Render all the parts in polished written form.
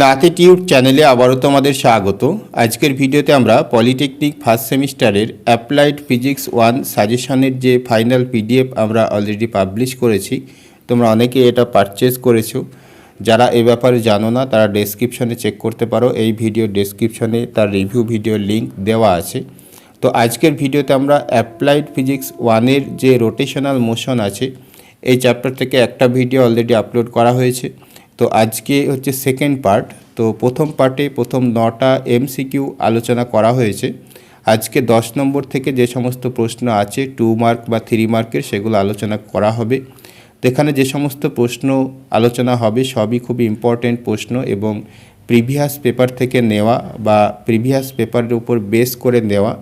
নাথিটিউড চ্যানেলে আবারও তোমাদের স্বাগত। আজকের ভিডিওতে আমরা পলিটেকনিক ফার্স্ট সেমিস্টারের অ্যাপ্লাইড ফিজিক্স 1 সাজেশনের যে ফাইনাল পিডিএফ আমরা অলরেডি পাবলিশ করেছি, তোমরা অনেকে এটা পারচেজ করেছো। যারা এ ব্যাপারে জানো না তারা ডেসক্রিপশনে চেক করতে পারো, এই ভিডিও ডেসক্রিপশনে তার রিভিউ ভিডিওর লিঙ্ক দেওয়া আছে। তো আজকের ভিডিওতে আমরা অ্যাপ্লাইড ফিজিক্স 1-এর যে রোটেশনাল মোশন আছে এই চ্যাপ্টার থেকে একটা ভিডিও অলরেডি আপলোড করা হয়েছে। তো আজকে হচ্ছে সেকেন্ড পার্ট। তো প্রথম পার্টে প্রথম 9টা এমসিকিউ আলোচনা করা হয়েছে। আজকে 10 নম্বর থেকে যে সমস্ত প্রশ্ন আছে 2 মার্ক বা 3 মার্কের, সেগুলো আলোচনা করা হবে। তো এখানে যে সমস্ত প্রশ্ন আলোচনা হবে সবই খুবই ইম্পর্টেন্ট প্রশ্ন এবং প্রিভিয়াস পেপার থেকে নেওয়া বা প্রিভিয়াস পেপারের উপর বেস করে নেওয়া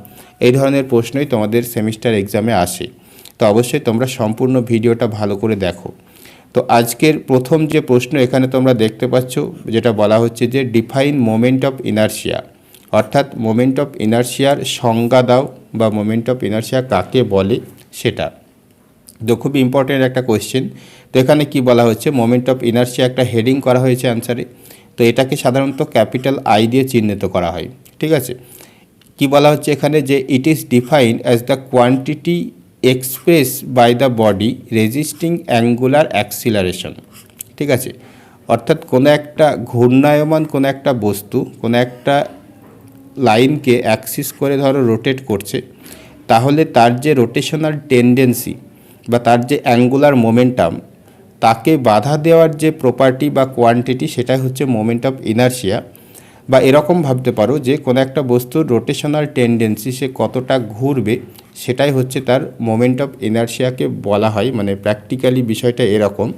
এই ধরনের প্রশ্নই তোমাদের সেমিস্টার এক্সামে আসে। তো অবশ্যই তোমরা সম্পূর্ণ ভিডিওটা ভালো করে দেখো। তো আজকের প্রথম যে প্রশ্ন এখানে তোমরা দেখতে পাচ্ছ, যেটা বলা হচ্ছে যে ডিফাইন মোমেন্ট অফ ইনারশিয়া, অর্থাৎ মোমেন্ট অফ ইনারশিয়ার সংজ্ঞা দাও বা মোমেন্ট অফ ইনারশিয়া কাকে বলে সেটা। তো খুব ইম্পর্টেন্ট একটা কোয়েশ্চেন। তো এখানে কি বলা হচ্ছে, মোমেন্ট অফ ইনারশিয়া একটা হেডিং করা হয়েছে অ্যান্সারে। তো এটাকে সাধারণত ক্যাপিটাল আই দিয়ে চিহ্নিত করা হয়, ঠিক আছে। কি বলা হচ্ছে এখানে যে it is defined as the quantity express by the body resisting angular acceleration, ঠিক আছে। অর্থাৎ কোনো একটা ঘূর্ণায়মান কোনো একটা বস্তু কোনো একটা লাইনকে অ্যাক্সিস করে ধরো রোটেট করছে, তাহলে তার যে রোটেশনাল টেন্ডেন্সি বা তার যে অ্যাঙ্গুলার মোমেন্টাম, তাকে বাধা দেওয়ার যে প্রপার্টি বা কোয়ান্টিটি সেটাই হচ্ছে মোমেন্ট অফ ইনারশিয়া। বা এরকম ভাবতে পারো যে কোনো একটা বস্তুর রোটেশনাল টেন্ডেন্সি সে কতটা ঘুরবে সেটাই হচ্ছে তার মোমেন্ট অফ ইনারশিয়াকে বলা হয়, মানে প্র্যাকটিক্যালি বিষয়টা এরকম।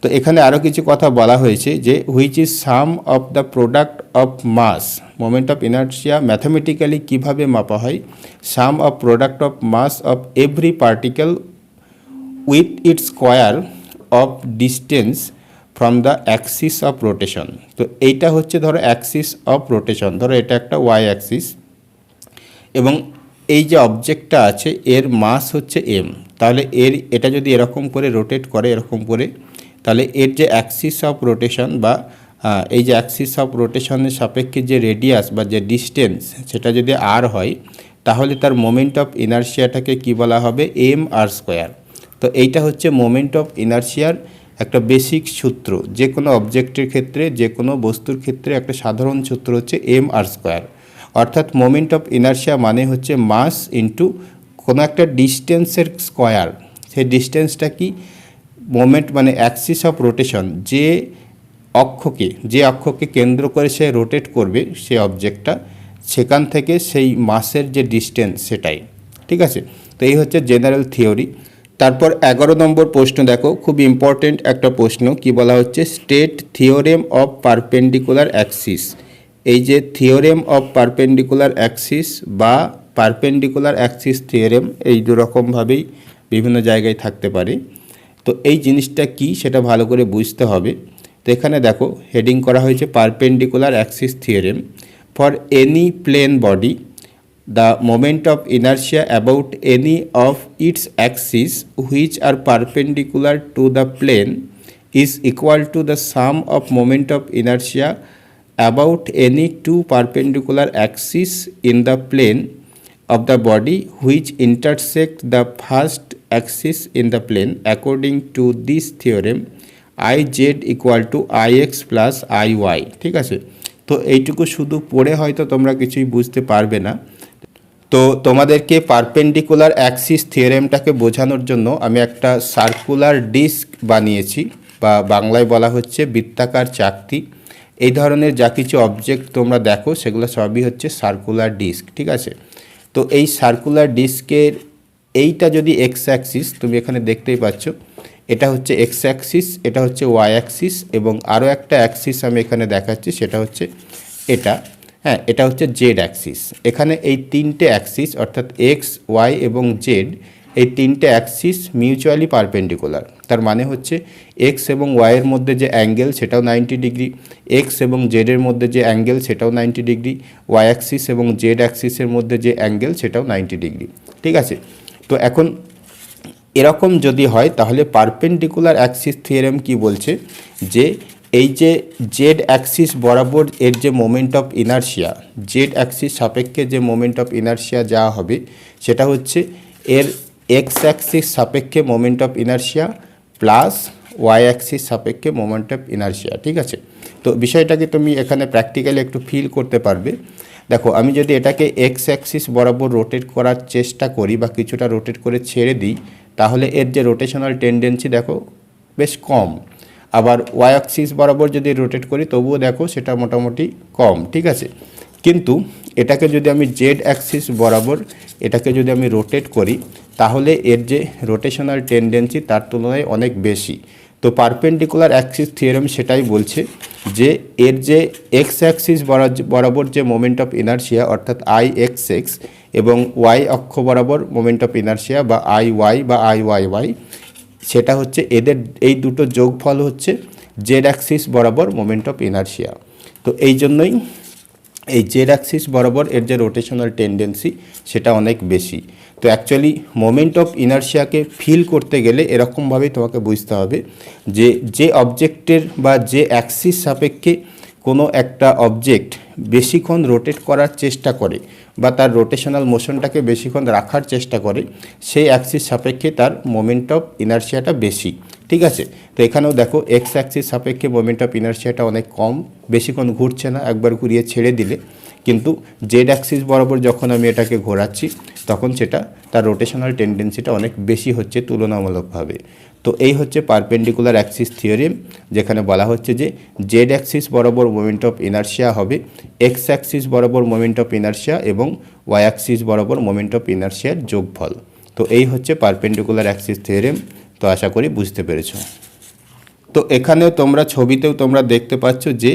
তো এখানে আরও কিছু কথা বলা হয়েছে যে which is sum of the product of mass. Moment of inertia mathematically কীভাবে মাপা হয়, sum of product of mass of every particle with its square of distance from the axis of rotation. তো এইটা হচ্ছে ধরো অ্যাক্সিস অফ রোটেশন, ধরো এটা একটা ওয়াই অ্যাক্সিস এবং এই যে অবজেক্টটা আছে এর মাস হচ্ছে এম। তাহলে এটা যদি এরকম করে রোটেট করে এরকম করে, তাহলে এর যে অ্যাক্সিস অফ রোটেশন বা এই যে অ্যাক্সিস অফ রোটেশনের সাপেক্ষে যে রেডিয়াস বা যে ডিস্টেন্স সেটা যদি আর হয়, তাহলে তার মোমেন্ট অফ ইনারশিয়াটাকে কি বলা হবে, এম আর স্কোয়ার। তো এইটা হচ্ছে মোমেন্ট অফ ইনারশিয়ার একটা বেসিক সূত্র। যে কোনো অবজেক্টের ক্ষেত্রে যে কোনো বস্তুর ক্ষেত্রে একটা সাধারণ সূত্র হচ্ছে এম আর স্কোয়ার। অর্থাৎ মোমেন্ট অফ ইনারশিয়া মানে হচ্ছে মাস ইন্টু কোনো একটা ডিস্টেন্সের স্কোয়ার। সেই ডিস্টেন্সটা কি, মোমেন্ট মানে অ্যাক্সিস অফ রোটেশন, যে অক্ষকে কেন্দ্র করে সে রোটেট করবে সে অবজেক্টটা, সেখান থেকে সেই মাসের যে ডিস্টেন্স সেটাই, ঠিক আছে। তো এই হচ্ছে জেনারেল থিওরি। তারপর 11 নম্বর প্রশ্ন দেখো, খুব ইম্পর্টেন্ট একটা প্রশ্ন। কি বলা হচ্ছে, state theorem of perpendicular Axis. এই যে থিওরেম অফ পারপেন্ডিকুলার অ্যাক্সিস বা পারপেন্ডিকুলার অ্যাক্সিস থিওরেম, এই দুরকমভাবেই বিভিন্ন জায়গায় থাকতে পারে। তো এই জিনিসটা কি সেটা ভালো করে বুঝতে হবে। তো এখানে দেখো হেডিং করা হয়েছে perpendicular Axis theorem for any plane body, the moment of inertia about any of its axes which are perpendicular to the plane is equal to the sum of moment of inertia about any two perpendicular axes in the plane of the body which intersect the first axis in the plane. According to this theorem, Iz equal to Ix plus Iy, ঠিক আছে। তো এইটুকু শুধু পড়ে হয়তো তোমরা কিছুই বুঝতে পারবে না। তো তোমাদেরকে পারপেন্ডিকুলার অ্যাক্সিস থিওরেমটাকে বোঝানোর জন্য আমি একটা সার্কুলার ডিস্ক বানিয়েছি, বা বাংলায় বলা হচ্ছে বৃত্তাকার চাকতি। এই ধরনের যা কিছু অবজেক্ট তোমরা দেখো সেগুলো সবই হচ্ছে সার্কুলার ডিস্ক, ঠিক আছে। তো এই সার্কুলার ডিস্কের এইটা যদি এক্স অ্যাক্সিস, তুমি এখানে দেখতেই পাচ্ছ, এটা হচ্ছে এক্স অ্যাক্সিস, এটা হচ্ছে ওয়াই অ্যাক্সিস এবং আরও একটা অ্যাক্সিস আমি এখানে দেখাচ্ছি সেটা হচ্ছে এটা, হ্যাঁ, এটা হচ্ছে জেড অ্যাক্সিস। এখানে এই তিনটে অ্যাক্সিস অর্থাৎ এক্স, ওয়াই এবং জেড, এই তিনটে অ্যাক্সিস মিউচুয়ালি পারপেন্ডিকুলার। তার মানে হচ্ছে এক্স এবং ওয়াইয়ের মধ্যে যে অ্যাঙ্গেল সেটাও 90 ডিগ্রি, এক্স এবং জেডের মধ্যে যে অ্যাঙ্গেল সেটাও 90 ডিগ্রি, ওয়াই অ্যাক্সিস এবং জেড অ্যাক্সিসের মধ্যে যে অ্যাঙ্গেল সেটাও 90 ডিগ্রি, ঠিক আছে। তো এখন এরকম যদি হয় তাহলে পারপেন্ডিকুলার অ্যাক্সিস থিওরেম কি বলছে, যে এই যে জেড অ্যাক্সিস বরাবর এর যে moment of inertia, Z Axis সাপেক্ষে যে মোমেন্ট অফ ইনারশিয়া যা হবে সেটা হচ্ছে এর এক্স অ্যাক্সিস সাপেক্ষে moment of inertia plus Y axis সাপেক্ষে মোমেন্ট অফ ইনারশিয়া। ঠিক আছে, তো বিষয়টাকে তুমি এখানে প্র্যাকটিক্যালি একটু ফিল করতে পারবে। দেখো, আমি যদি এটাকে এক্স অ্যাক্সিস বরাবর রোটেট করার চেষ্টা করি বা কিছুটা রোটেট করে ছেড়ে দিই, তাহলে এর যে রোটেশনাল টেন্ডেন্সি দেখো বেশ কম। আবার ওয়াই অ্যাক্সিস বরাবর যদি রোটেট করি তবুও দেখো সেটা মোটামুটি কম। ঠিক আছে, কিন্তু এটাকে যদি আমি জেড অ্যাক্সিস বরাবর এটাকে যদি আমি রোটেট করি তাহলে এর যে রোটেশনাল টেন্ডেন্সি তার তুলনায় অনেক বেশি। তো পারপেন্ডিকুলার অ্যাক্সিস থিওরেম সেটাই বলছে যে এর যে এক্স অ্যাক্সিস বরাবর যে মোমেন্ট অফ ইনারশিয়া অর্থাৎ আই এক্স এক্স এবং ওয়াই অক্ষ বরাবর মোমেন্ট অফ ইনারশিয়া বা আই ওয়াই বা আই ওয়াই ওয়াই, সেটা হচ্ছে এদের এই দুটো যোগফল হচ্ছে জেড অ্যাক্সিস বরাবর মোমেন্ট অফ ইনারশিয়া। তো এই জন্যই এই জেড অ্যাক্সিস বরাবর এর যে রোটেশনাল টেন্ডেন্সি সেটা অনেক বেশি। তো অ্যাকচুয়ালি মোমেন্ট অফ ইনারশিয়াকে ফিল করতে গেলে এরকমভাবেই তোমাকে বুঝতে হবে যে যে অবজেক্টের বা যে অ্যাক্সিস সাপেক্ষে কোনো একটা অবজেক্ট বেশিক্ষণ রোটেট করার চেষ্টা করে বা তার রোটেশনাল মোশনটাকে বেশিক্ষণ রাখার চেষ্টা করে, সেই অ্যাক্সিস সাপেক্ষে তার মোমেন্ট অফ ইনারশিয়াটা বেশি। ঠিক আছে, তো এখানেও দেখো এক্স অ্যাক্সিস সাপেক্ষে মোমেন্ট অফ ইনারশিয়াটা অনেক কম, বেশিক্ষণ ঘুরছে না, একবার ঘুরিয়ে ছেড়ে দিলে। কিন্তু জেড অ্যাক্সিস বরাবর যখন আমি এটাকে ঘোরাচ্ছি তখন সেটা তার রোটেশনাল টেন্ডেন্সিটা অনেক বেশি হচ্ছে তুলনামূলকভাবে। তো এই হচ্ছে পারপেন্ডিকুলার অ্যাক্সিস থিওরেম, যেখানে বলা হচ্ছে যে জেড অ্যাক্সিস বরাবর মোমেন্ট অফ ইনারশিয়া হবে এক্স অ্যাক্সিস বরাবর মোমেন্ট অফ ইনারশিয়া এবং ওয়াই অ্যাক্সিস বরাবর মোমেন্ট অফ ইনারশিয়ার যোগফল। তো এই হচ্ছে পারপেন্ডিকুলার অ্যাক্সিস থিওরেম। তো আশা করি বুঝতে পেরেছো। তো এখানেও তোমরা ছবিতেও তোমরা দেখতে পাচ্ছ যে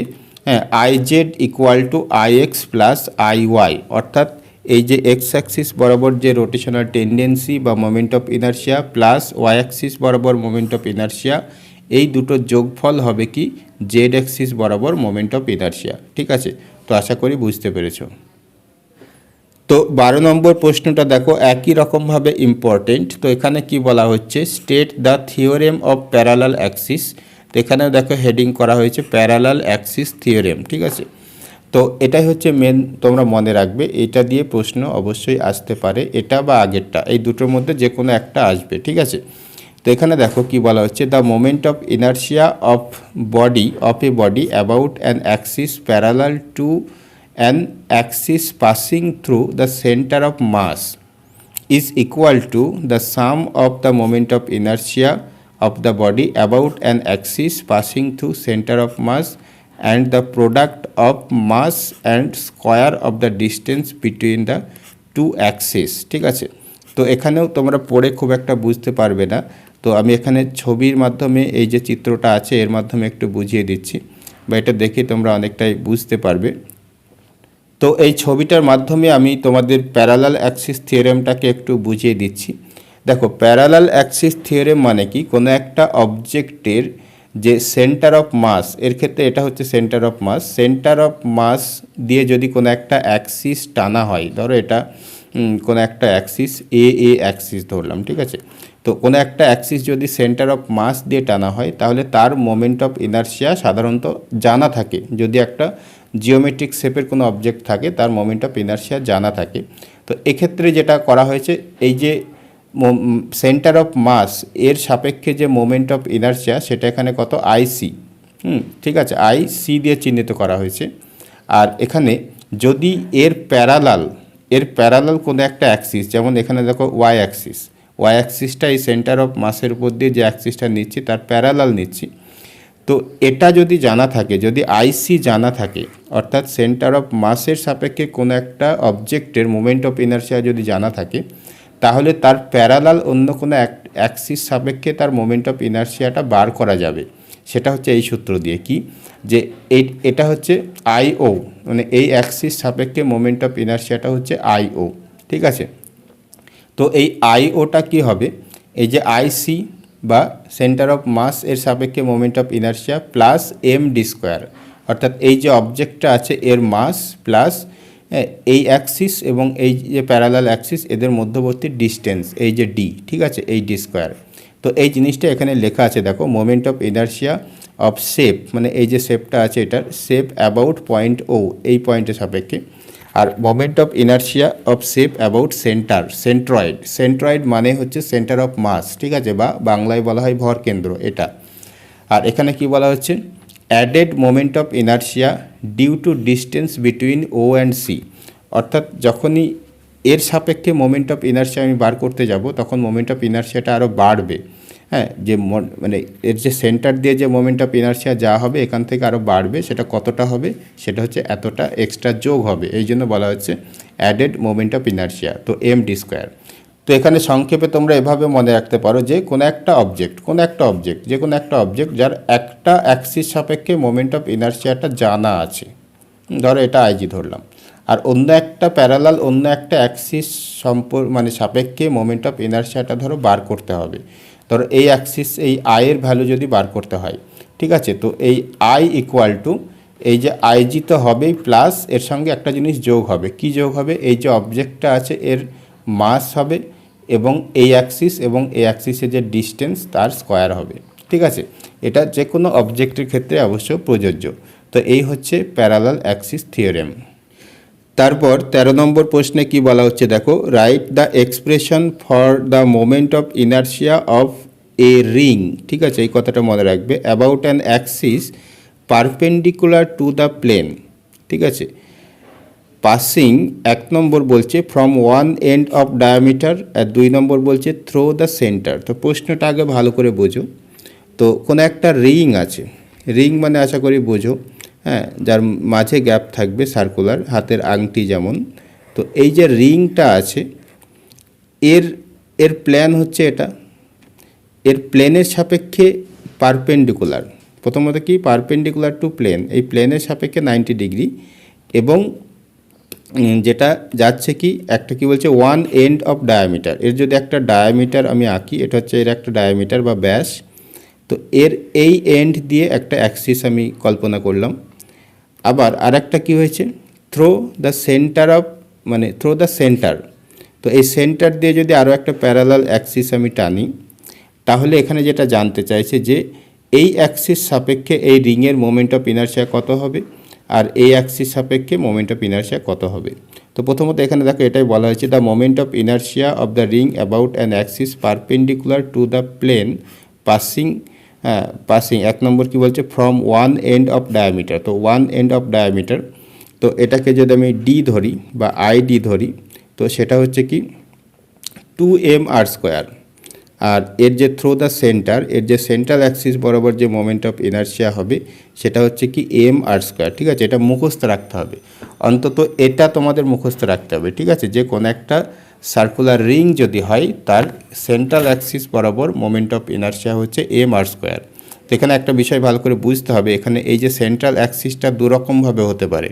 I Z equal to I X plus I Y, অর্থাৎ এই যে এক্স অ্যাক্সিস বরাবর যে রোটেশনাল টেন্ডেন্সি বা moment of inertia plus Y axis বরাবর মোমেন্ট অফ ইনারশিয়া, এই দুটো যোগফল হবে কি জেড অ্যাক্সিস বরাবর মোমেন্ট অফ ইনারশিয়া। ঠিক আছে, তো আশা করি বুঝতে পেরেছো। তো 12 নম্বর প্রশ্নটা দেখো একই রকমভাবে ইম্পর্টেন্ট। তো এখানে কি বলা হচ্ছে, state the theorem of parallel Axis. তো এখানেও দেখো হেডিং করা হয়েছে প্যারালাল অ্যাক্সিস থিওরেম। ঠিক আছে, তো এটাই হচ্ছে মেন, তোমরা মনে রাখবে এটা দিয়ে প্রশ্ন অবশ্যই আসতে পারে, এটা বা আগেরটা, এই দুটোর মধ্যে যে কোনো একটা আসবে। ঠিক আছে, তো এখানে দেখো কি বলা হচ্ছে, the moment of inertia of A body about an Axis parallel to an axis passing through the center of mass is equal to the sum of the moment of inertia of the body about an axis passing through center of mass and the product of mass and square of the distance between the two axes। ঠিক আছে, তো এখানেও তোমরা পড়ে খুব একটা বুঝতে পারবে না, তো আমি এখানে ছবির মাধ্যমে এই যে চিত্রটা আছে এর মাধ্যমে একটু বুঝিয়ে দিচ্ছি, বা এটা দেখে তোমরা অনেকটাই বুঝতে পারবে। তো এই ছবিটার মাধ্যমে আমি তোমাদের প্যারালাল অ্যাক্সিস থিওরেমটাকে একটু বুঝিয়ে দিচ্ছি। দেখো, প্যারালাল অ্যাক্সিস থিওরেম মানে কি, কোনো একটা অবজেক্টের যে সেন্টার অফ মাস, এর ক্ষেত্রে এটা হচ্ছে centre of mass, centre of mass দিয়ে যদি কোনো একটা অ্যাক্সিস টানা হয়, ধরো এটা কোনো একটা অ্যাক্সিস এ অ্যাক্সিস ধরলাম। ঠিক আছে, তো কোনো একটা অ্যাক্সিস যদি সেন্টার অফ মাস দিয়ে টানা হয় তাহলে তার মোমেন্ট অফ ইনারশিয়া সাধারণত জানা থাকে। যদি একটা জিওমেট্রিক শেপের কোনো অবজেক্ট থাকে তার মোমেন্ট অফ ইনারশিয়া জানা থাকে। তো এক্ষেত্রে যেটা করা হয়েছে, এই যে সেন্টার অফ মাস এর সাপেক্ষে যে মোমেন্ট অফ ইনারশিয়া সেটা এখানে কত আইসি। ঠিক আছে, আইসি দিয়ে চিহ্নিত করা হয়েছে। আর এখানে যদি এর প্যারালাল কোনো একটা অ্যাক্সিস, যেমন এখানে দেখো ওয়াই অ্যাক্সিসটা এই সেন্টার অফ মাসের উপর দিয়ে যে অ্যাক্সিসটা নিচ্ছি তার প্যারালাল নিচ্ছি। তো এটা যদি জানা থাকে, যদি আইসি জানা থাকে, অর্থাৎ সেন্টার অফ মাসের সাপেক্ষে কোনো একটা অবজেক্টের মোমেন্ট অফ ইনারশিয়া যদি জানা থাকে, তাহলে তার প্যারালাল অন্য কোনো অ্যাক্সিস সাপেক্ষে তার মোমেন্ট অফ ইনারশিয়াটা বার করা যাবে। সেটা হচ্ছে এই সূত্র দিয়ে, কি যে এটা হচ্ছে আইও, মানে এই অ্যাক্সিস সাপেক্ষে মোমেন্ট অফ ইনারশিয়াটা হচ্ছে আইও। ঠিক আছে, তো এই আইওটা কি হবে, এই যে আইসি বা সেন্টার অফ মাস এর সাপেক্ষে moment of inertia plus M D square, অর্থাৎ এই যে অবজেক্টটা আছে এর মাস প্লাস এই অ্যাক্সিস এবং এই যে প্যারালাল অ্যাক্সিস এদের মধ্যবর্তী ডিস্টেন্স, এই যে ডি। ঠিক আছে, এই ডি স্কোয়ার। তো এই জিনিসটা এখানে লেখা আছে দেখো, moment of inertia of shape, মানে এই যে শেপটা আছে এটার শেপ অ্যাবাউট পয়েন্ট ও, এই পয়েন্টের সাপেক্ষে। আর moment of inertia of shape about centroid. Centroid মানে হচ্ছে সেন্টার অফ মাস, ঠিক আছে, বা বাংলায় বলা হয় ভর কেন্দ্র এটা। আর এখানে কি বলা হচ্ছে, added moment of inertia due to distance between O and C. অর্থাৎ যখনই এর সাপেক্ষে মোমেন্ট অফ ইনার্শিয়া আমি বার করতে যাব, তখন মোমেন্ট অফ ইনার্শিয়াটা আরও বাড়বে। হ্যাঁ, যে মানে এর যে সেন্টার দিয়ে যে মোমেন্ট অফ ইনার্শিয়া যা হবে এখান থেকে আরও বাড়বে, সেটা কতটা হবে, সেটা হচ্ছে এতটা এক্সট্রা যোগ হবে। এই জন্য বলা হচ্ছে অ্যাডেড মোমেন্ট অফ ইনার্শিয়া, তো এমডি স্কোয়ার। তো এখানে সংক্ষেপে তোমরা এভাবে মনে রাখতে পারো যে কোনো একটা অবজেক্ট যে কোনো একটা অবজেক্ট যার একটা অ্যাক্সিস সাপেক্ষে মোমেন্ট অফ ইনার্শিয়াটা জানা আছে, ধরো এটা আইজি ধরলাম, আর অন্য একটা প্যারালাল অন্য একটা অ্যাক্সিস মানে সাপেক্ষে মোমেন্ট অফ ইনার্শিয়াটা ধরো বার করতে হবে। ধরো এই অ্যাক্সিস, এই আয়ের ভ্যালু যদি বার করতে হয়, ঠিক আছে, তো এই আই ইকুয়াল টু এই যে আইজি তো হবেই, প্লাস এর সঙ্গে একটা জিনিস যোগ হবে। কি যোগ হবে, এই যে অবজেক্টটা আছে এর মাস হবে, এবং এই অ্যাক্সিস এবং এই অ্যাক্সিসের যে ডিস্টেন্স তার স্কোয়ার হবে, ঠিক আছে। এটা যে কোনো অবজেক্টের ক্ষেত্রে অবশ্য প্রযোজ্য। তো এই হচ্ছে প্যারালাল অ্যাক্সিস থিওরেম। তারপর 13 নম্বর প্রশ্নে কি বলা হচ্ছে দেখো, write the expression for the moment of inertia of a ring, ঠিক আছে, এই কথাটা মনে রাখবে, about an axis perpendicular to the plane, ঠিক আছে, পাসিং 1 নম্বর বলছে from one end of diameter, আর 2 নম্বর বলছে থ্রো দ্য সেন্টার। তো প্রশ্নটা আগে ভালো করে বোঝো। তো কোনো একটা রিং আছে, রিং মানে আশা করি বোঝো, হ্যাঁ, যার মাঝে গ্যাপ থাকবে সার্কুলার, হাতের আংটি যেমন। তো এই যে রিংটা আছে এর এর প্ল্যান হচ্ছে এটা, এর প্লেনের সাপেক্ষে পারপেন্ডিকুলার, প্রথমত কি পারপেন্ডিকুলার টু প্লেন, এই প্লেনের সাপেক্ষে 90 ডিগ্রি, এবং যেটা যাচ্ছে কি একটা কি বলছে ওয়ান এন্ড অফ ডায়ামিটার, এর যদি একটা ডায়ামিটার আমি আঁকি, এটা হচ্ছে এর একটা ডায়ামিটার বা ব্যাস, তো এর এই এন্ড দিয়ে একটা অ্যাক্সিস আমি কল্পনা করলাম। আবার আর একটা কী হয়েছে, থ্রো দ্য সেন্টার অফ, মানে থ্রো দ্য সেন্টার, তো এই সেন্টার দিয়ে যদি আরও একটা প্যারালাল অ্যাক্সিস আমি টানি, তাহলে এখানে যেটা জানতে চাইছে যে এই অ্যাক্সিস সাপেক্ষে এই রিংয়ের মোমেন্ট অফ ইনার্শিয়া কত হবে, আর এই অ্যাক্সিস সাপেক্ষে মোমেন্ট অফ ইনার্শিয়া কত হবে। তো প্রথমত এখানে দেখো এটাই বলা হয়েছে, the moment of inertia of the ring about an axis perpendicular to the plane passing, 1 number কি বলছে from one end of diameter, তো ওয়ান এন্ড অফ ডায়ামিটার, তো এটাকে যদি আমি ডি ধরি বা আইডি ধরি, তো সেটা হচ্ছে কি 2mr²। আর এর যে থ্রো দ্য সেন্টার, এর যে সেন্ট্রাল অ্যাক্সিস বরাবর যে মোমেন্ট অফ ইনার্শিয়া হবে সেটা হচ্ছে কি mr², ঠিক আছে। এটা মুখস্থ রাখতে হবে, অন্তত এটা তোমাদের মুখস্থ রাখতে হবে, ঠিক আছে, যে কোনো একটা সার্কুলার রিং যদি হয় তার সেন্ট্রাল অ্যাক্সিস বরাবর মোমেন্ট অফ ইনার্শিয়া হচ্ছে mr²। তো এখানে একটা বিষয় ভালো করে বুঝতে হবে, এখানে এই যে সেন্ট্রাল অ্যাক্সিসটা দুরকমভাবে হতে পারে।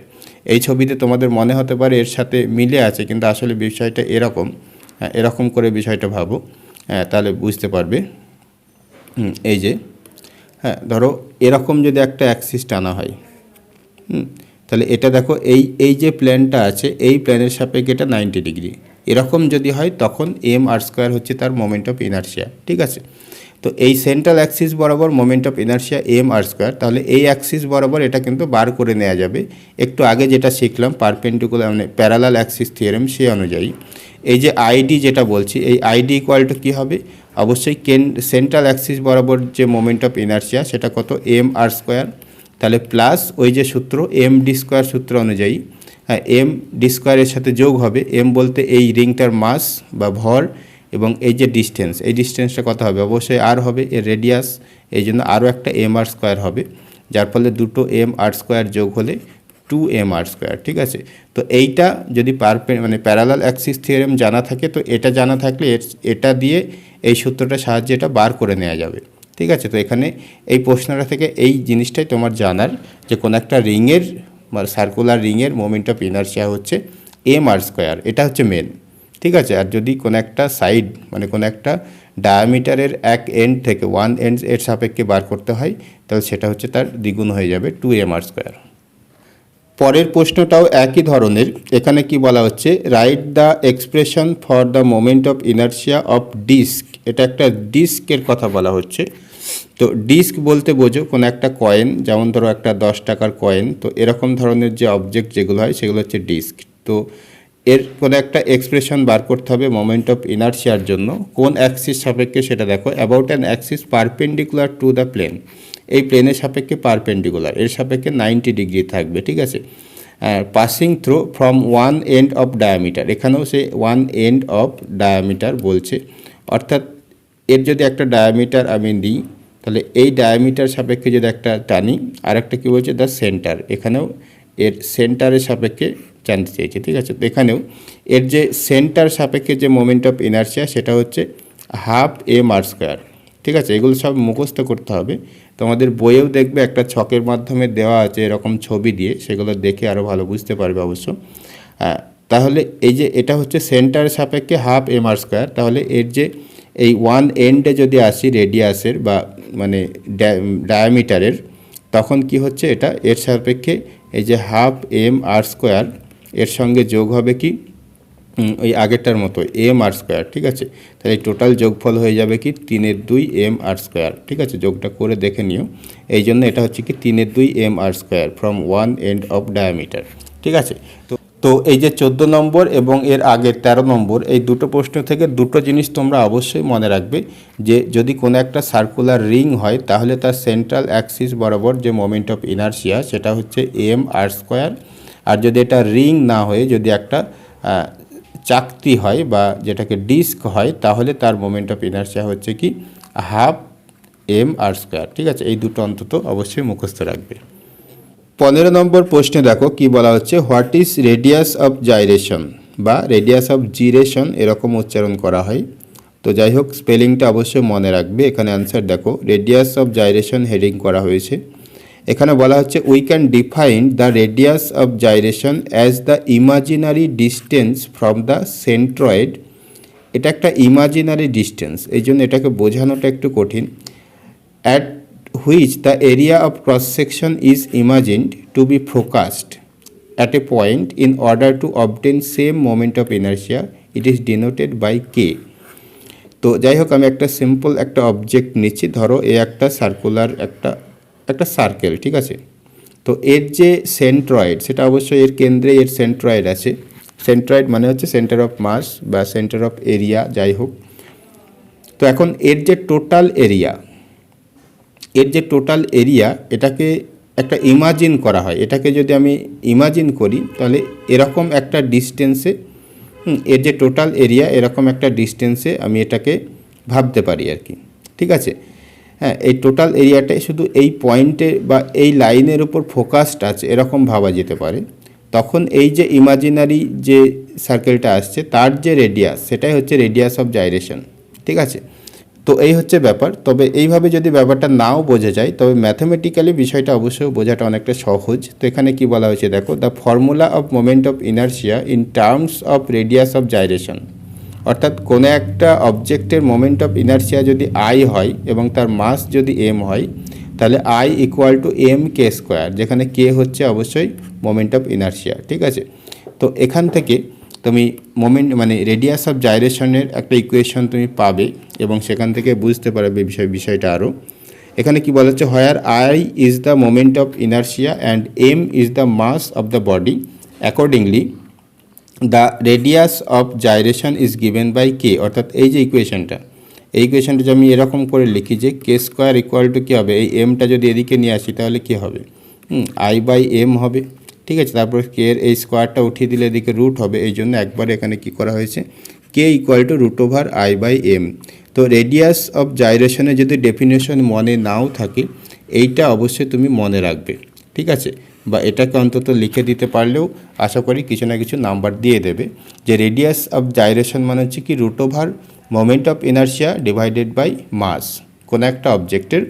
এই ছবিতে তোমাদের মনে হতে পারে এর সাথে মিলে আছে, কিন্তু আসলে বিষয়টা এরকম, এরকম করে বিষয়টা ভাবো, তাহলে বুঝতে পারবে। এই যে, ধরো এরকম যদি একটা অ্যাক্সিস টানা হয়, তাহলে এটা দেখো এই যে প্ল্যানটা আছে এই প্ল্যানের সাপেক্ষে এটা 90 ডিগ্রি, এরকম যদি হয় তখন mr² হচ্ছে তার মোমেন্ট অফ ইনার্শিয়া, ঠিক আছে। তো এই সেন্ট্রাল অ্যাক্সিস বরাবর মোমেন্ট অফ ইনার্শিয়া mr², তাহলে এই অ্যাক্সিস বরাবর এটা কিন্তু বার করে নেওয়া যাবে। একটু আগে যেটা শিখলাম পারপেন্ডিকুলার মানে প্যারালাল অ্যাক্সিস থিওরেম, সে অনুযায়ী এই যে আইডি যেটা বলছি, এই আইডি ইকুয়াল টু কী হবে, অবশ্যই সেন্ট্রাল অ্যাক্সিস বরাবর যে মোমেন্ট অফ ইনার্শিয়া সেটা কত mr², তাহলে প্লাস ওই যে সূত্র md² সূত্র অনুযায়ী, md² সাথে যোগ হবে, বলতে এই রিংটার মাস বা ভর, এবং এই যে ডিস্টেন্স, এই ডিস্টেন্সটা কত হবে, অবশ্যই আর হবে, এর রেডিয়াস, এই জন্য আরও একটা mr² হবে, যার ফলে দুটো mr² যোগ হলে 2mr², ঠিক আছে। তো এইটা যদি মানে প্যারালাল অ্যাক্সিস থিওরেম জানা থাকে, তো এটা জানা থাকলে এটা দিয়ে এই সূত্রটার সাহায্যে এটা বার করে নেওয়া যাবে, ঠিক আছে। তো এখানে এই প্রশ্নটা থেকে এই জিনিসটাই তোমার জানার, যে কোনো একটা রিংয়ের বা সার্কুলার রিংয়ের মোমেন্ট অফ ইনার্শিয়া হচ্ছে mr², এটা হচ্ছে মেন, ঠিক আছে। আর যদি কোনো একটা সাইড মানে কোনো একটা ডায়ামিটারের এক এন্ড থেকে ওয়ান এন্ড এর সাপেক্ষে বার করতে হয়, তাহলে সেটা হচ্ছে তার দ্বিগুণ হয়ে যাবে 2mr²। পরের প্রশ্নটাও একই ধরনের, এখানে কি বলা হচ্ছে, write the expression for the moment of inertia of disc, এটা একটা ডিস্কের কথা বলা হচ্ছে, তো ডিস্ক বলতে বোঝো কোনো একটা কয়েন, যেমন ধরো একটা 10 টাকার কয়েন, তো এরকম ধরনের যে অবজেক্ট যেগুলো হয় সেগুলো হচ্ছে ডিস্ক। তো এর কোনো একটা এক্সপ্রেশন বার করতে হবে মোমেন্ট অফ ইনার্শিয়ার জন্য। কোন অ্যাক্সিস সাপেক্ষে সেটা দেখো, about an axis perpendicular to the plane. এই প্লেনের সাপেক্ষে পারপেন্ডিকুলার, এর সাপেক্ষে 90 ডিগ্রি থাকবে, ঠিক আছে। Passing through from one end of diameter, এখানেও সে ওয়ান এন্ড অফ ডায়ামিটার বলছে, অর্থাৎ এর যদি একটা ডায়ামিটার আমি নিই, তাহলে এই ডায়ামিটার সাপেক্ষে যদি একটা টানি, আর একটা কী বলছে দ্য সেন্টার, এখানেও এর সেন্টারের সাপেক্ষে জানতে চেয়েছে, ঠিক আছে। তো এখানেও এর যে সেন্টার সাপেক্ষে যে মোমেন্ট অফ ইনার্শিয়া সেটা হচ্ছে হাফ mr², ঠিক আছে। এগুলো সব মুখস্থ করতে হবে। তোমাদের বইয়েও দেখবে একটা ছকের মাধ্যমে দেওয়া আছে এরকম ছবি দিয়ে, সেগুলো দেখে আরও ভালো বুঝতে পারবে অবশ্য। তাহলে এই যে এটা হচ্ছে সেন্টারের সাপেক্ষে হাফ mr², তাহলে এর যে এই ওয়ান এন্ডে যদি আসি রেডিয়াসের বা মানে ডায়ামিটারের, তখন কি হচ্ছে এটা এর সাপেক্ষে এই যে হাফ mr² এর সঙ্গে যোগ হবে কি ওই আগেরটার মতো mr², ঠিক আছে। তাহলে এই টোটাল যোগফল হয়ে যাবে কি 3/2 mr², ঠিক আছে। যোগটা করে দেখে নিও। এই জন্য এটা হচ্ছে কি 3/2 mr² from one end of diameter, ঠিক আছে। তো এই যে 14 নম্বর এবং এর আগের 13 নম্বর, এই দুটো প্রশ্ন থেকে দুটো জিনিস তোমরা অবশ্যই মনে রাখবে, যে যদি কোনো একটা সার্কুলার রিং হয় তাহলে তার সেন্ট্রাল অ্যাক্সিস বরাবর যে মোমেন্ট অফ ইনার্শিয়া সেটা হচ্ছে mr²। আর যদি এটা রিং না হয়ে যদি একটা চাকতি হয় বা যেটাকে ডিস্ক হয়, তাহলে তার মোমেন্ট অফ ইনার্শিয়া হচ্ছে কি হাফ mr², ঠিক আছে। এই দুটো অন্তত অবশ্যই মুখস্থ রাখবে। 15 নম্বর প্রশ্নে দেখো কি বলা হচ্ছে, what is radius of gyration বা রেডিয়াস অফ জিরেশন, এরকম উচ্চারণ করা হয়। তো যাই হোক, স্পেলিংটা অবশ্যই মনে রাখবে। এখানে অ্যান্সার দেখো, রেডিয়াস অফ জাইরেশন হেডিং করা হয়েছে। এখানে বলা হচ্ছে we can define the radius of gyration as the imaginary distance from the centroid. এটা একটা ইমাজিনারি ডিস্টেন্স, এই জন্য এটাকে বোঝানোটা একটু কঠিন। At which the area of cross section is imagined to be focused at a point in order to obtain same moment of inertia, it is denoted by k. তো যাই হোক, আমি একটা সিম্পল একটা অবজেক্ট নিচ্ছি, ধরো এ একটা সার্কুলার একটা সার্কেল, ঠিক আছে। তো এর যে সেন্ট্রয়েড সেটা অবশ্যই এর কেন্দ্রে এর সেন্ট্রয়েড আছে। সেন্ট্রয়েড মানে হচ্ছে সেন্টার অফ মাস বা সেন্টার অফ এরিয়া, যাই হোক। তো এখন এর যে টোটাল এরিয়া এটাকে একটা ইমাজিন করা হয়। এটাকে যদি আমি ইমাজিন করি তাহলে এরকম একটা ডিস্টেন্সে, এর যে টোটাল এরিয়া এরকম একটা ডিস্টেন্সে আমি এটাকে ভাবতে পারি আর কি, ঠিক আছে। হ্যাঁ, এই টোটাল এরিয়াটাই শুধু এই পয়েন্টে বা এই লাইনের উপর ফোকাসড আছে, এরকম ভাবা যেতে পারে। তখন এই যে ইমাজিনারি যে সার্কেলটা আসছে তার যে রেডিয়াস সেটাই হচ্ছে রেডিয়াস অফ জাইরেশন, ঠিক আছে। তো এই হচ্ছে ব্যাপার। তবে এইভাবে যদি ব্যাপারটা নাও বোঝা যায়, তবে ম্যাথমেটিক্যালি বিষয়টা অবশ্যই বোঝাটা অনেকটা সহজ। তো এখানে কি বলা হয়েছে দেখো, the formula of moment of inertia in terms of radius of gyration. অর্থাৎ কোনো একটা অবজেক্টের মোমেন্ট অফ ইনার্শিয়া যদি আই হয় এবং তার মাস যদি এম হয়, তাহলে আই ইকুয়াল টু mk², যেখানে কে হচ্ছে অবশ্যই মোমেন্ট অফ ইনার্শিয়া, ঠিক আছে। তো এখান থেকে তুমি মোমেন্ট মানে রেডিয়াস অফ জাইরেশনের একটা ইকুয়েশন তুমি পাবে এবং সেখান থেকে বুঝতে পারবে বিষয়টা আরও। এখানে কি বলা হচ্ছে, where I is the moment of inertia and M is the mass of the body, accordingly the radius of gyration is given by K. অর্থাৎ এই যে ইকুয়েশনটা, এই ইকুয়েশনটা যদি আমি এরকম করে লিখি যে k² ইকুয়াল টু কী হবে, এই এমটা যদি এদিকে নিয়ে আসি তাহলে কী হবে, I/m হবে, ঠিক আছে। তারপর কে এর এই স্কোয়ারটা উঠিয়ে দিলে এদিকে রুট হবে, এই জন্য একবার এখানে কি করা হয়েছে, কে ইকুয়াল টু √I/m। তো রেডিয়াস অফ জাইরেশনের যদি ডেফিনেশন মনে নাও থাকে, এইটা অবশ্যই তুমি মনে রাখবে, ঠিক আছে। বা এটাকে অন্তত লিখে দিতে পারলেও আশা করি কিছু না কিছু নাম্বার দিয়ে দেবে, যে রেডিয়াস অফ জাইরেশন মানে হচ্ছে কি moment of inertia divided by mass, কোনো একটা অবজেক্টের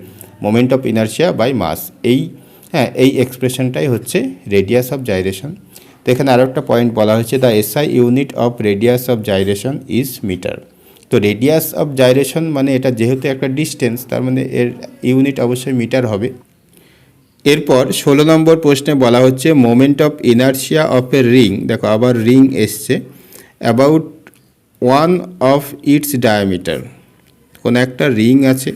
moment of inertia by mass. এই এক্সপ্রেশনটাই হচ্ছে রেডিয়াস অফ জাইরেশন। তো এখানে আরও একটা পয়েন্ট বলা হয়েছে, the SI unit of radius of gyration is metre. তো রেডিয়াস অফ জাইরেশন মানে এটা যেহেতু একটা ডিস্টেন্স, তার মানে এর ইউনিট অবশ্যই মিটার হবে। এরপর 16 নম্বর প্রশ্নে বলা হচ্ছে moment of inertia of a ring, দেখো আবার রিং এসছে, about one of its diameter. কোনো একটা রিং আছে,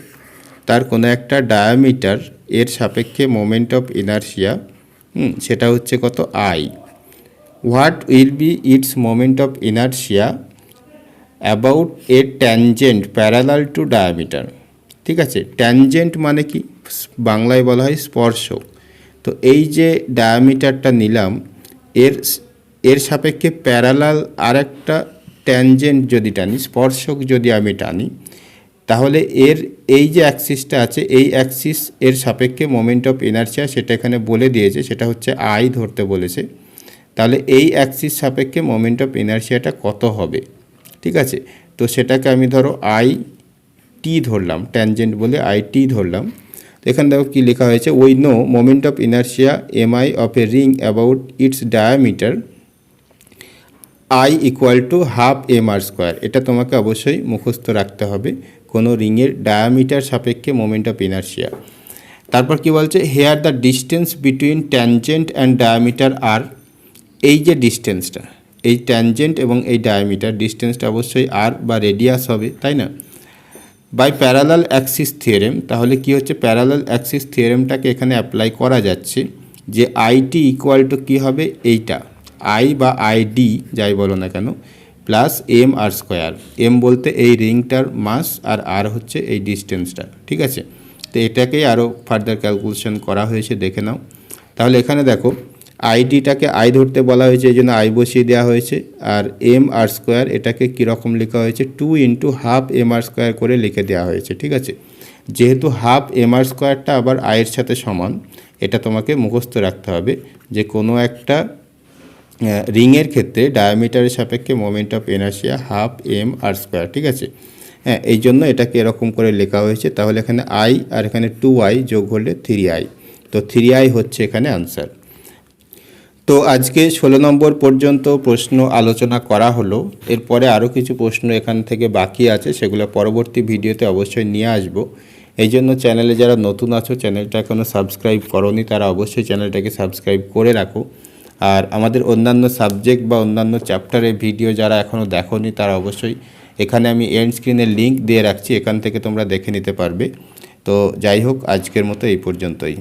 তার কোনো একটা ডায়ামিটার এর সাপেক্ষে মোমেন্ট অফ ইনারশিয়া সেটা হচ্ছে কত I. What will be it's moment of inertia about a tangent parallel to diameter. ঠিক আছে, ট্যানজেন্ট মানে কি, বাংলায় বলা হয় স্পর্শক। তো এই যে ডায়ামিটারটা নিলাম এর সাপেক্ষে প্যারালাল আর একটা ট্যানজেন্ট যদি টানি, স্পর্শক যদি আমি টানি, তাহলে এই যে অ্যাক্সিসটা আছে এই অ্যাক্সিস এর সাপেক্ষে মোমেন্ট অফ ইনারশিয়া সেটা এখানে বলে দিয়েছে, সেটা হচ্ছে আই ধরতে বলেছে। তাহলে এই অ্যাক্সিস সাপেক্ষে মোমেন্ট অফ ইনারশিয়াটা কত হবে। ঠিক আছে, তো সেটাকে আমি ধরো আই টি ধরলাম, ট্যানজেন্ট বলে আই টি ধরলাম। তো এখানে দেখো কী লেখা হয়েছে, we know moment of inertia M I of a ring about its diameter I equal to half M R square. এটা তোমাকে অবশ্যই মুখস্থ রাখতে হবে, কোনো রিংয়ের ডায়ামিটার সাপেক্ষে মোমেন্ট অফ ইনারশিয়া। তারপর কি বলছে, here the distance between tangent and diameter আর, এই যে ডিস্টেন্সটা, এই ট্যানজেন্ট এবং এই ডায়ামিটার ডিস্টেন্সটা অবশ্যই আর বা রেডিয়াস হবে, তাই না। বাই প্যারালাল অ্যাক্সিস থিওরেম, তাহলে কি হচ্ছে, প্যারালাল অ্যাক্সিস থিওরেমটাকে এখানে অ্যাপ্লাই করা যাচ্ছে যে আইটি ইকুয়াল টু কী হবে, এইটা আই বা আইডি যাই বলো না কেন plus M R square. M বলতে এই রিংটার মাস আর আর হচ্ছে এই ডিস্টেন্সটা। ঠিক আছে, তো এটাকেই আরও ফার্দার ক্যালকুলেশন করা হয়েছে, দেখে নাও। তাহলে এখানে দেখো আইডিটাকে আই ধরতে বলা হয়েছে, এই জন্য আই বসিয়ে দেওয়া হয়েছে। আর এম আর স্কোয়ার এটাকে কীরকম লেখা হয়েছে, 2 into half M R square করে লিখে দেওয়া হয়েছে। ঠিক আছে, যেহেতু হাফ এম আর স্কোয়ারটা আবার আয়ের সাথে সমান, এটা তোমাকে মুখস্থ রাখতে হবে যে কোনো একটা রিংয়ের ক্ষেত্রে ডায়ামিটারের সাপেক্ষে moment of inertia half M R square. ঠিক আছে, হ্যাঁ, এই জন্য এটাকে এরকম করে লেখা হয়েছে। তাহলে এখানে আই আর এখানে 2i যোগ হলে 3i, তো 3i হচ্ছে এখানে আনসার। তো আজকে 16 নম্বর পর্যন্ত প্রশ্ন আলোচনা করা হলো। এরপরে আরও কিছু প্রশ্ন এখান থেকে বাকি আছে, সেগুলো পরবর্তী ভিডিওতে অবশ্যই নিয়ে আসব। এই জন্য চ্যানেলে যারা নতুন আছো, চ্যানেলটা এখনও সাবস্ক্রাইব করোনি, তারা অবশ্যই চ্যানেলটাকে সাবস্ক্রাইব করে রাখো। আর আমাদের অন্যান্য সাবজেক্ট বা অন্যান্য চ্যাপ্টারের ভিডিও যারা এখনও দেখোনি, তারা অবশ্যই এখানে আমি এন্ড স্ক্রিনের লিঙ্ক দিয়ে রাখছি, এখান থেকে তোমরা দেখে নিতে পারবে। তো যাই হোক, আজকের মতো এই পর্যন্তই।